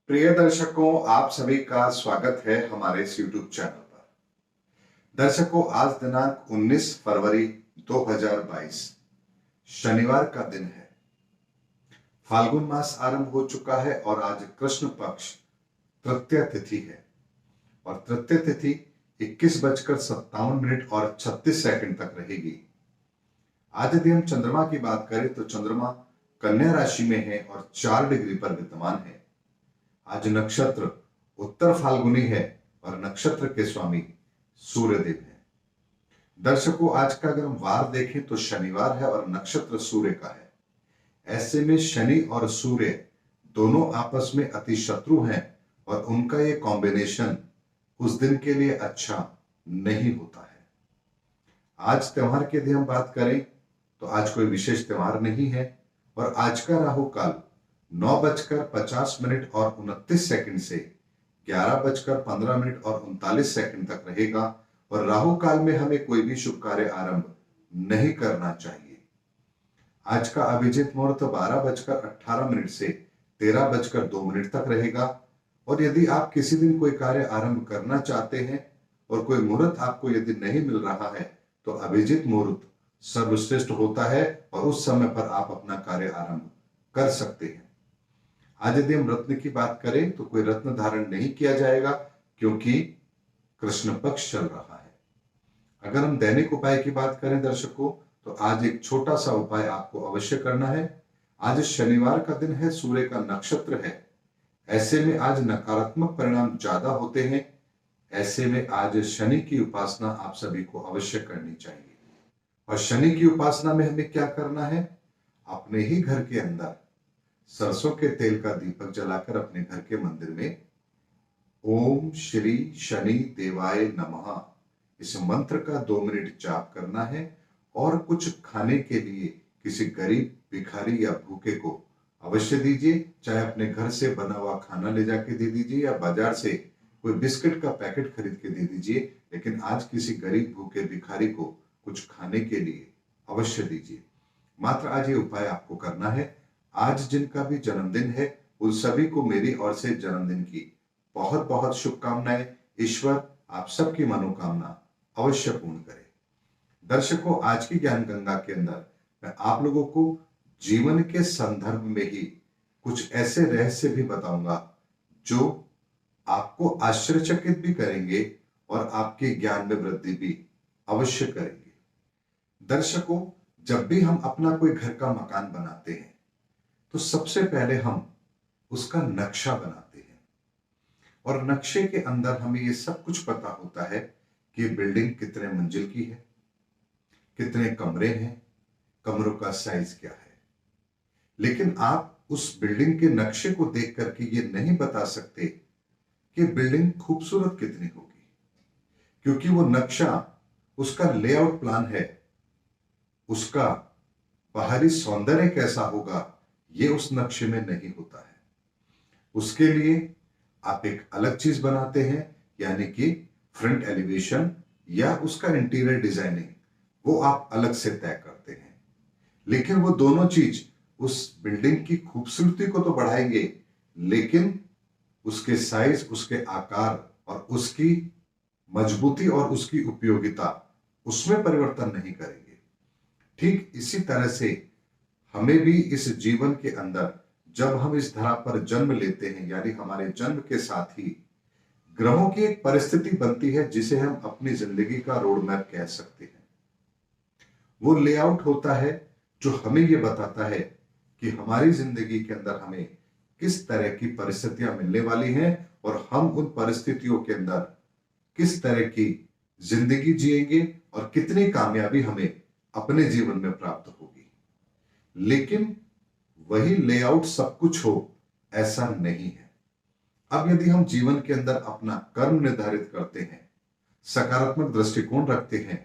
प्रिय दर्शकों, आप सभी का स्वागत है हमारे इस YouTube चैनल पर। दर्शकों, आज दिनांक 19 फरवरी 2022 शनिवार का दिन है। फाल्गुन मास आरंभ हो चुका है और आज कृष्ण पक्ष तृतीया तिथि है और तृतीय तिथि 21:57 और 36 सेकंड तक रहेगी। आज यदि हम चंद्रमा की बात करें तो चंद्रमा कन्या राशि में है और 4 डिग्री पर विद्यमान है। आज नक्षत्र उत्तर फाल्गुनी है और नक्षत्र के स्वामी सूर्यदेव हैं। दर्शकों, आज का अगर हम वार देखें तो शनिवार है और नक्षत्र सूर्य का है। ऐसे में शनि और सूर्य दोनों आपस में अति शत्रु हैं और उनका ये कॉम्बिनेशन उस दिन के लिए अच्छा नहीं होता है। आज त्योहार की यदि हम बात करें तो आज कोई विशेष त्योहार नहीं है और आज का राहु काल 9:50 और 29 सेकंड से 11:15 और 39 सेकंड तक रहेगा और राहु काल में हमें कोई भी शुभ कार्य आरंभ नहीं करना चाहिए। आज का अभिजीत मुहूर्त 12:18 से 13:02 तक रहेगा और यदि आप किसी दिन कोई कार्य आरंभ करना चाहते हैं और कोई मुहूर्त आपको यदि नहीं मिल रहा है तो अभिजीत मुहूर्त सर्वश्रेष्ठ होता है और उस समय पर आप अपना कार्य आरंभ कर सकते हैं। आज यदि हम रत्न की बात करें तो कोई रत्न धारण नहीं किया जाएगा क्योंकि कृष्ण पक्ष चल रहा है। अगर हम दैनिक उपाय की बात करें दर्शकों तो आज एक छोटा सा उपाय आपको अवश्य करना है। आज शनिवार का दिन है, सूर्य का नक्षत्र है, ऐसे में आज नकारात्मक परिणाम ज्यादा होते हैं। ऐसे में आज शनि की उपासना आप सभी को अवश्य करनी चाहिए। और शनि की उपासना में हमें क्या करना है? अपने ही घर के अंदर सरसों के तेल का दीपक जलाकर अपने घर के मंदिर में ओम श्री शनि देवाय नमः इस मंत्र का 2 मिनट जाप करना है और कुछ खाने के लिए किसी गरीब, भिखारी या भूखे को अवश्य दीजिए। चाहे अपने घर से बना हुआ खाना ले जाके दे दीजिए या बाजार से कोई बिस्किट का पैकेट खरीद के दे दीजिए, लेकिन आज किसी गरीब, भूखे, भिखारी को कुछ खाने के लिए अवश्य दीजिए। मात्र आज ये उपाय आपको करना है। आज जिनका भी जन्मदिन है उन सभी को मेरी ओर से जन्मदिन की बहुत बहुत शुभकामनाएं। ईश्वर आप सबकी मनोकामना अवश्य पूर्ण करे। दर्शकों, आज की ज्ञान गंगा के अंदर मैं आप लोगों को जीवन के संदर्भ में ही कुछ ऐसे रहस्य भी बताऊंगा जो आपको आश्चर्यचकित भी करेंगे और आपके ज्ञान में वृद्धि भी अवश्य करेंगे। दर्शकों, जब भी हम अपना कोई घर का मकान बनाते हैं तो सबसे पहले हम उसका नक्शा बनाते हैं और नक्शे के अंदर हमें ये सब कुछ पता होता है कि बिल्डिंग कितने मंजिल की है, कितने कमरे हैं, कमरों का साइज क्या है। लेकिन आप उस बिल्डिंग के नक्शे को देख करके ये नहीं बता सकते कि बिल्डिंग खूबसूरत कितनी होगी, क्योंकि वो नक्शा, उसका लेआउट प्लान है, उसका बाहरी सौंदर्य कैसा होगा ये उस नक्शे में नहीं होता है। उसके लिए आप एक अलग चीज बनाते हैं, यानी कि फ्रंट एलिवेशन या उसका इंटीरियर डिजाइनिंग, वो आप अलग से तय करते हैं। लेकिन वो दोनों चीज उस बिल्डिंग की खूबसूरती को तो बढ़ाएंगे, लेकिन उसके साइज, उसके आकार और उसकी मजबूती और उसकी उपयोगिता, उसमें परिवर्तन नहीं करेंगे। ठीक इसी तरह से हमें भी इस जीवन के अंदर जब हम इस धरा पर जन्म लेते हैं, यानी हमारे जन्म के साथ ही ग्रहों की एक परिस्थिति बनती है जिसे हम अपनी जिंदगी का रोड मैप कह सकते हैं। वो लेआउट होता है जो हमें ये बताता है कि हमारी जिंदगी के अंदर हमें किस तरह की परिस्थितियां मिलने वाली हैं और हम उन परिस्थितियों के अंदर किस तरह की जिंदगी जिएंगे और कितनी कामयाबी हमें अपने जीवन में प्राप्त होगी। लेकिन वही लेआउट सब कुछ हो, ऐसा नहीं है। अब यदि हम जीवन के अंदर अपना कर्म निर्धारित करते हैं, सकारात्मक दृष्टिकोण रखते हैं,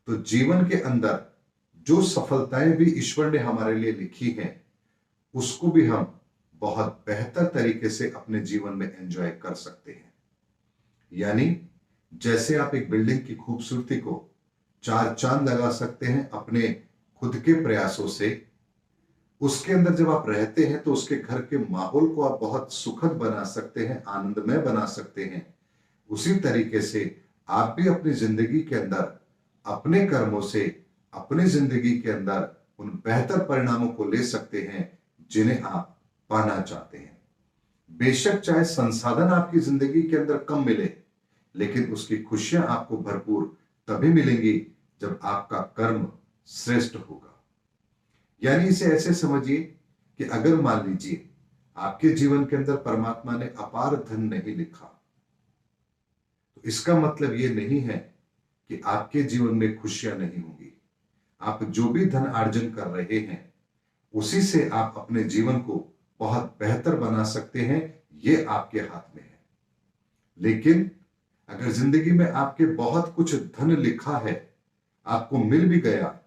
तो जीवन के अंदर जो सफलताएं भी ईश्वर ने हमारे लिए लिखी हैं उसको भी हम बहुत बेहतर तरीके से अपने जीवन में एंजॉय कर सकते हैं। यानी जैसे आप एक बिल्डिंग की खूबसूरती को 4 चांद लगा सकते हैं अपने खुद के प्रयासों से, उसके अंदर जब आप रहते हैं तो उसके घर के माहौल को आप बहुत सुखद बना सकते हैं, आनंदमय बना सकते हैं। उसी तरीके से आप भी अपनी जिंदगी के अंदर अपने कर्मों से अपनी जिंदगी के अंदर उन बेहतर परिणामों को ले सकते हैं जिन्हें आप पाना चाहते हैं। बेशक चाहे संसाधन आपकी जिंदगी के अंदर कम मिले, लेकिन उसकी खुशियां आपको भरपूर तभी मिलेंगी जब आपका कर्म श्रेष्ठ होगा। यानी इसे ऐसे समझिए कि अगर मान लीजिए आपके जीवन के अंदर परमात्मा ने अपार धन नहीं लिखा, तो इसका मतलब यह नहीं है कि आपके जीवन में खुशियां नहीं होंगी। आप जो भी धन अर्जन कर रहे हैं उसी से आप अपने जीवन को बहुत बेहतर बना सकते हैं, ये आपके हाथ में है। लेकिन अगर जिंदगी में आपके बहुत कुछ धन लिखा है, आपको मिल भी गया,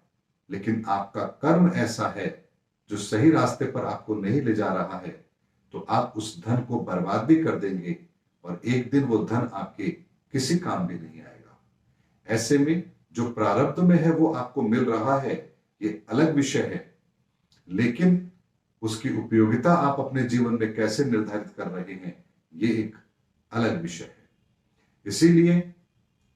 लेकिन आपका कर्म ऐसा है जो सही रास्ते पर आपको नहीं ले जा रहा है, तो आप उस धन को बर्बाद भी कर देंगे और एक दिन वो धन आपके किसी काम भी नहीं आएगा। ऐसे में जो प्रारब्ध में है वो आपको मिल रहा है, ये अलग विषय है, लेकिन उसकी उपयोगिता आप अपने जीवन में कैसे निर्धारित कर रहे हैं, ये एक अलग विषय है। इसीलिए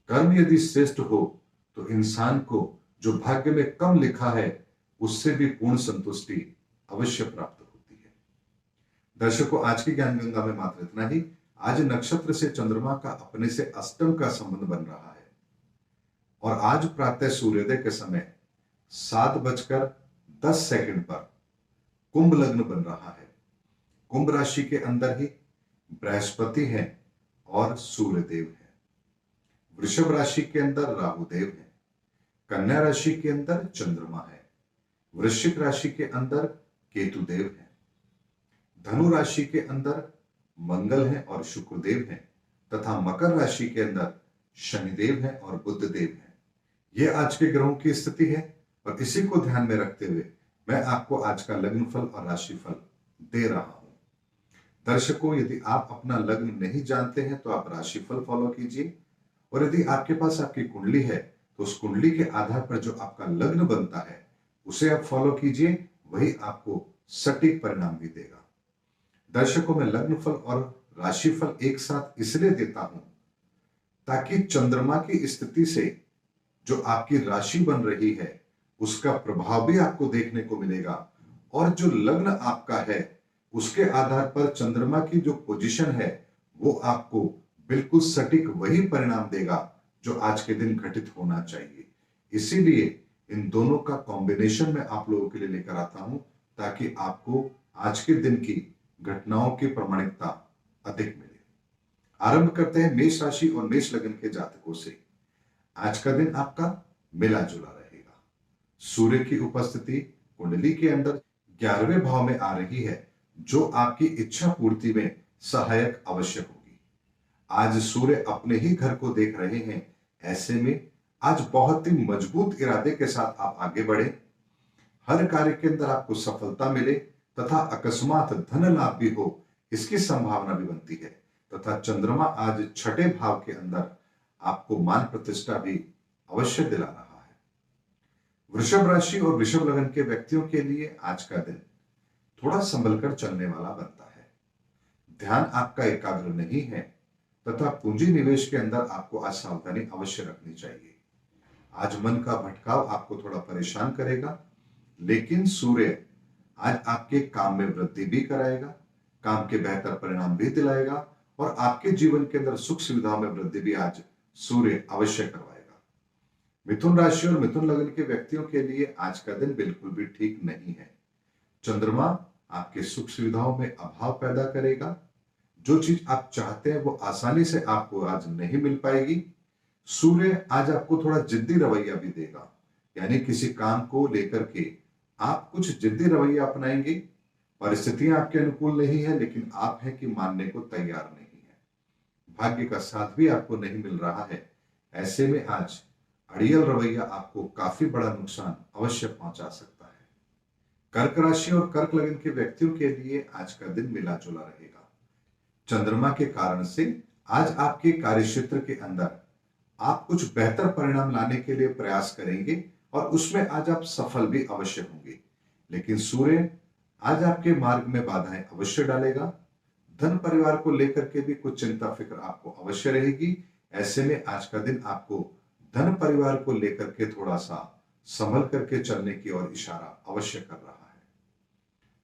कर्म यदि श्रेष्ठ हो तो इंसान को जो भाग्य में कम लिखा है उससे भी पूर्ण संतुष्टि अवश्य प्राप्त होती है। दर्शकों, आज की ज्ञान गंगा में मात्र इतना ही। आज नक्षत्र से चंद्रमा का अपने से अष्टम का संबंध बन रहा है और आज प्रातः सूर्योदय के समय 7:10 पर कुंभ लग्न बन रहा है। कुंभ राशि के अंदर ही बृहस्पति है और सूर्यदेव है। वृषभ राशि के अंदर राहुदेव है। कन्या राशि के अंदर चंद्रमा है। वृश्चिक राशि के अंदर केतुदेव है। धनु राशि के अंदर मंगल है और शुक्रदेव है तथा मकर राशि के अंदर शनिदेव है और बुधदेव है। यह आज के ग्रहों की स्थिति है और इसी को ध्यान में रखते हुए मैं आपको आज का लग्न फल और राशि फल दे रहा हूं। दर्शकों, यदि आप अपना लग्न नहीं जानते हैं तो आप राशि फल फॉलो कीजिए, और यदि आपके पास आपकी कुंडली है तो उस कुंडली के आधार पर जो आपका लग्न बनता है उसे आप फॉलो कीजिए, वही आपको सटीक परिणाम भी देगा। दर्शकों, मैं लग्न फल और राशि फल एक साथ इसलिए देता हूं ताकि चंद्रमा की स्थिति से जो आपकी राशि बन रही है उसका प्रभाव भी आपको देखने को मिलेगा, और जो लग्न आपका है उसके आधार पर चंद्रमा की जो पोजीशन है वो आपको बिल्कुल सटीक वही परिणाम देगा जो आज के दिन घटित होना चाहिए। इसीलिए इन दोनों का कॉम्बिनेशन मैं आप लोगों के लिए लेकर आता हूं ताकि आपको आज के दिन की घटनाओं की प्रामाणिकता अधिक मिले। आरंभ करते हैं मेष राशि और मेष लग्न के जातकों से। आज का दिन आपका मिला जुला रहेगा। सूर्य की उपस्थिति कुंडली के अंदर 11वें भाव में आ रही है, जो आपकी इच्छा पूर्ति में सहायक अवश्य होगी। आज सूर्य अपने ही घर को देख रहे हैं, ऐसे में आज बहुत ही मजबूत इरादे के साथ आप आगे बढ़े। हर कार्य के अंदर आपको सफलता मिले तथा अकस्मात धन लाभ भी हो, इसकी संभावना भी बनती है। तथा चंद्रमा आज छठे भाव के अंदर आपको मान प्रतिष्ठा भी अवश्य दिला रहा है। वृषभ राशि और वृषभ लग्न के व्यक्तियों के लिए आज का दिन थोड़ा संभल कर चलने वाला बनता है। ध्यान आपका एकाग्र नहीं है तथा पूंजी निवेश के अंदर आपको आज सावधानी अवश्य रखनी चाहिए। आज मन का भटकाव आपको थोड़ा परेशान करेगा, लेकिन सूर्य आज आपके काम में वृद्धि भी कराएगा, काम के बेहतर परिणाम भी दिलाएगा और आपके जीवन के अंदर सुख सुविधाओं में वृद्धि भी आज सूर्य अवश्य करवाएगा। मिथुन राशि और मिथुन लग्न के व्यक्तियों के लिए आज का दिन बिल्कुल भी ठीक नहीं है। चंद्रमा आपके सुख सुविधाओं में अभाव पैदा करेगा। जो चीज आप चाहते हैं वो आसानी से आपको आज नहीं मिल पाएगी। सूर्य आज आपको थोड़ा जिद्दी रवैया भी देगा, यानी किसी काम को लेकर के आप कुछ जिद्दी रवैया अपनाएंगे। परिस्थितियां आपके अनुकूल नहीं है, लेकिन आप हैं कि मानने को तैयार नहीं है। भाग्य का साथ भी आपको नहीं मिल रहा है। ऐसे में आज अड़ियल रवैया आपको काफी बड़ा नुकसान अवश्य पहुंचा सकता है। कर्क राशि और कर्क लग्न के व्यक्तियों के लिए आज का दिन मिला जुला रहेगा। चंद्रमा के कारण से आज आपके कार्यक्षेत्र के अंदर आप कुछ बेहतर परिणाम लाने के लिए प्रयास करेंगे और उसमें आज आप सफल भी अवश्य होंगे। लेकिन सूर्य आज आपके मार्ग में बाधाएं अवश्य डालेगा। धन परिवार को लेकर के भी कुछ चिंता फिक्र आपको अवश्य रहेगी। ऐसे में आज का दिन आपको धन परिवार को लेकर के थोड़ा सा संभल करके चलने की ओर इशारा अवश्य कर रहा है।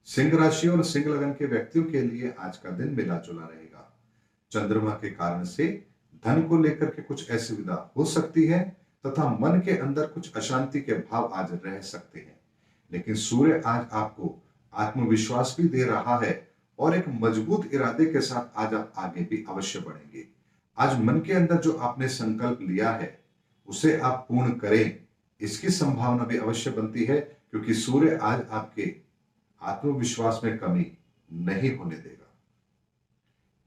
सिंह राशि और सिंह लगन के व्यक्तियों के लिए आज का दिन मिला जुला रहेगा। चंद्रमा के कारण से धन को लेकर के कुछ असुविधा हो सकती है तथा मन के अंदर कुछ अशांति के भाव आज रह सकते हैं, लेकिन सूर्य आज आपको आत्मविश्वास भी दे रहा है और एक मजबूत इरादे के साथ आज आप आगे भी अवश्य बढ़ेंगे। आज मन के अंदर जो आपने संकल्प लिया है उसे आप पूर्ण करें, इसकी संभावना भी अवश्य बनती है, क्योंकि सूर्य आज आपके आत्मविश्वास में कमी नहीं होने देगा।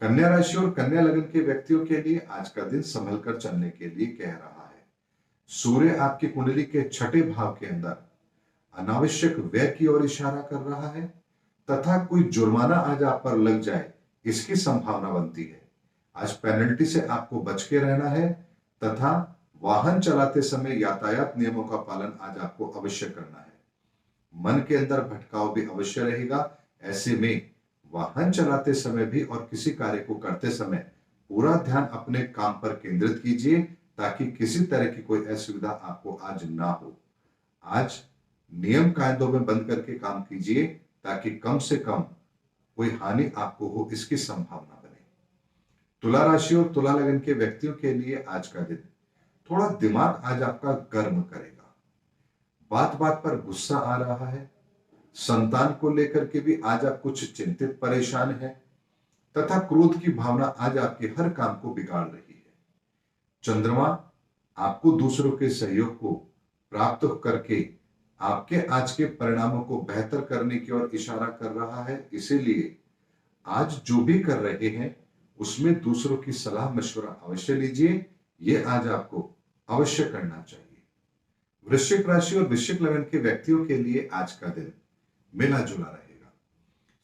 कन्या राशि और कन्या लगन के व्यक्तियों के लिए आज का दिन संभल कर चलने के लिए कह रहा है। सूर्य आपकी कुंडली के छठे भाव के अंदर अनावश्यक व्यय की ओर इशारा कर रहा है तथा कोई जुर्माना आज आप पर लग जाए इसकी संभावना बनती है। आज पेनल्टी से आपको बच के रहना है तथा वाहन चलाते समय यातायात नियमों का पालन आज आपको अवश्य करना है। मन के अंदर भटकाव भी अवश्य रहेगा। ऐसे में वाहन चलाते समय भी और किसी कार्य को करते समय पूरा ध्यान अपने काम पर केंद्रित कीजिए ताकि किसी तरह की कोई असुविधा आपको आज ना हो। आज नियम कायदों में बंद करके काम कीजिए ताकि कम से कम कोई हानि आपको हो, इसकी संभावना बने। तुला राशि और तुला लगन के व्यक्तियों के लिए आज का दिन थोड़ा दिमाग आज आपका गर्म करेगा। बात बात पर गुस्सा आ रहा है। संतान को लेकर के भी आज आप कुछ चिंतित परेशान हैं तथा क्रोध की भावना आज आपके हर काम को बिगाड़ रही है। चंद्रमा आपको दूसरों के सहयोग को प्राप्त करके आपके आज के परिणामों को बेहतर करने की ओर इशारा कर रहा है। इसीलिए आज जो भी कर रहे हैं उसमें दूसरों की सलाह मशवरा अवश्य लीजिए, ये आज आपको अवश्य करना चाहिए। वृश्चिक राशि और वृश्चिक लगन के व्यक्तियों के लिए आज का दिन मिला जुला रहेगा।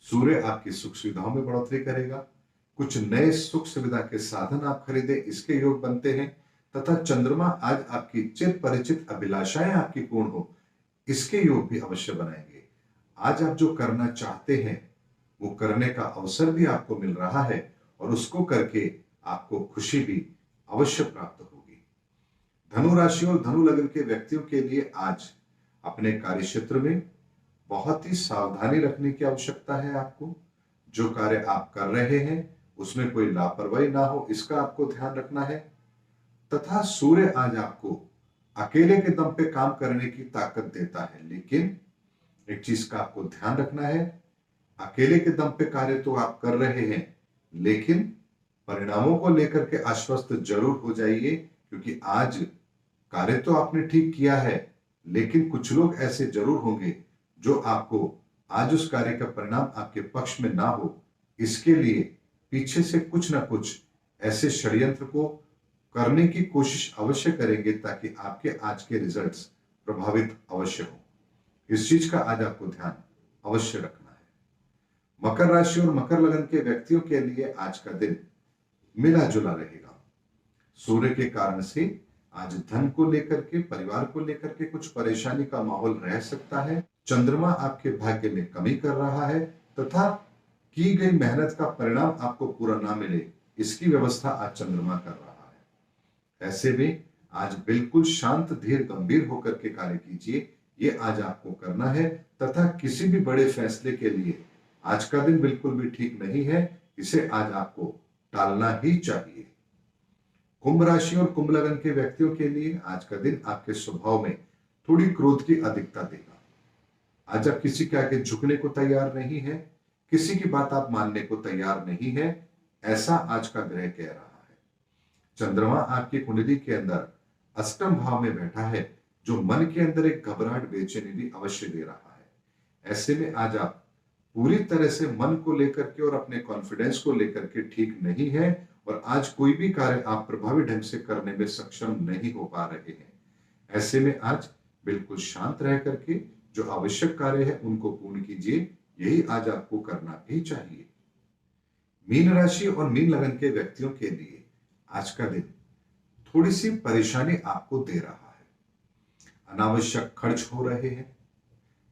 सूर्य आपकी सुख सुविधाओं में बढ़ोतरी करेगा। कुछ नए सुख सुविधा के साधन आप खरीदे इसके योग बनते हैं तथा चंद्रमा आज आपकी चिर परिचित अभिलाषाएं आपकी पूर्ण हो इसके योग भी अवश्य बनाएंगे। आज आप जो करना चाहते हैं वो करने का अवसर भी आपको मिल रहा है और उसको करके आपको खुशी भी अवश्य प्राप्त होगी। धनु राशि और धनु लगन के व्यक्तियों के लिए आज अपने कार्य क्षेत्र में बहुत ही सावधानी रखने की आवश्यकता है। आपको जो कार्य आप कर रहे हैं उसमें कोई लापरवाही ना हो, इसका आपको ध्यान रखना है तथा सूर्य आज आपको अकेले के दम पे काम करने की ताकत देता है, लेकिन एक चीज का आपको ध्यान रखना है, अकेले के दम पे कार्य तो आप कर रहे हैं लेकिन परिणामों को लेकर के आश्वस्त जरूर हो जाइए, क्योंकि आज कार्य तो आपने ठीक किया है लेकिन कुछ लोग ऐसे जरूर होंगे जो आपको आज उस कार्य का परिणाम आपके पक्ष में ना हो इसके लिए पीछे से कुछ ना कुछ ऐसे षड्यंत्र को करने की कोशिश अवश्य करेंगे ताकि आपके आज के रिजल्ट्स प्रभावित अवश्य हो। इस चीज का आज आपको ध्यान अवश्य रखना है। मकर राशि और मकर लगन के व्यक्तियों के लिए आज का दिन मिला जुला रहेगा। सूर्य के कारण से आज धन को लेकर के, परिवार को लेकर के कुछ परेशानी का माहौल रह सकता है। चंद्रमा आपके भाग्य में कमी कर रहा है तथा की गई मेहनत का परिणाम आपको पूरा ना मिले इसकी व्यवस्था आज चंद्रमा कर रहा है। ऐसे में आज बिल्कुल शांत धीर गंभीर होकर के कार्य कीजिए, ये आज आपको करना है तथा किसी भी बड़े फैसले के लिए आज का दिन बिल्कुल भी ठीक नहीं है, इसे आज आपको टालना ही चाहिए। कुंभ राशि और कुंभ लगन के व्यक्तियों के लिए आज का दिन आपके स्वभाव में थोड़ी क्रोध की अधिकता देगा। आज आप किसी के आगे झुकने को तैयार नहीं है, किसी की बात आप मानने को तैयार नहीं है, ऐसा आज का ग्रह कह रहा है। चंद्रमा आपकी कुंडली के अंदर अष्टम भाव में बैठा है जो मन के अंदर एक घबराहट बेचैनी भी अवश्य दे रहा है। ऐसे में आज आप पूरी तरह से मन को लेकर के और अपने कॉन्फिडेंस को लेकर के ठीक नहीं है और आज कोई भी कार्य आप प्रभावी ढंग से करने में सक्षम नहीं हो पा रहे हैं। ऐसे में आज बिल्कुल शांत रह करके जो आवश्यक कार्य है उनको पूर्ण कीजिए, यही आज आपको करना भी चाहिए। मीन राशि और मीन लगन के व्यक्तियों के लिए आज का दिन थोड़ी सी परेशानी आपको दे रहा है। अनावश्यक खर्च हो रहे हैं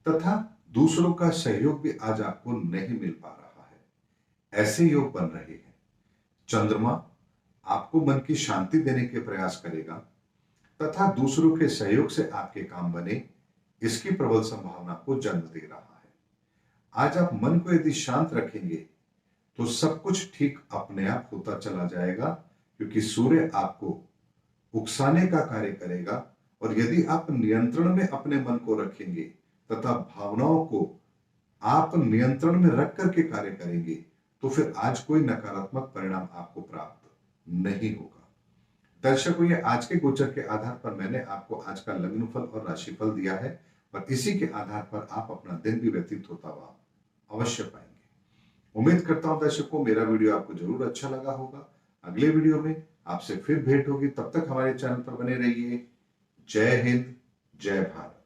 तथा दूसरों का सहयोग भी आज आपको नहीं मिल पा रहा है। ऐसे योग बन रहे हैं। चंद्रमा आपको मन की शांति देने के प्रयास करेगा तथा दूसरों के सहयोग से आपके काम बने, इसकी प्रबल संभावना को जन्म दे रहा है। आज आप मन को यदि शांत रखेंगे तो सब कुछ ठीक अपने आप होता चला जाएगा, क्योंकि सूर्य आपको उकसाने का कार्य करेगा। और यदि आप नियंत्रण में अपने मन को रखेंगे तथा भावनाओं को आप नियंत्रण में रख करके कार्य करेंगे तो फिर आज कोई नकारात्मक परिणाम आपको प्राप्त नहीं होगा। दर्शकों, ये आज के गोचर के आधार पर मैंने आपको आज का लग्नफल और राशिफल दिया है और इसी के आधार पर आप अपना दिन भी व्यतीत होता हुआ अवश्य पाएंगे। उम्मीद करता हूं दर्शकों मेरा वीडियो आपको जरूर अच्छा लगा होगा। अगले वीडियो में आपसे फिर भेंट होगी, तब तक हमारे चैनल पर बने रहिए। जय हिंद, जय भारत।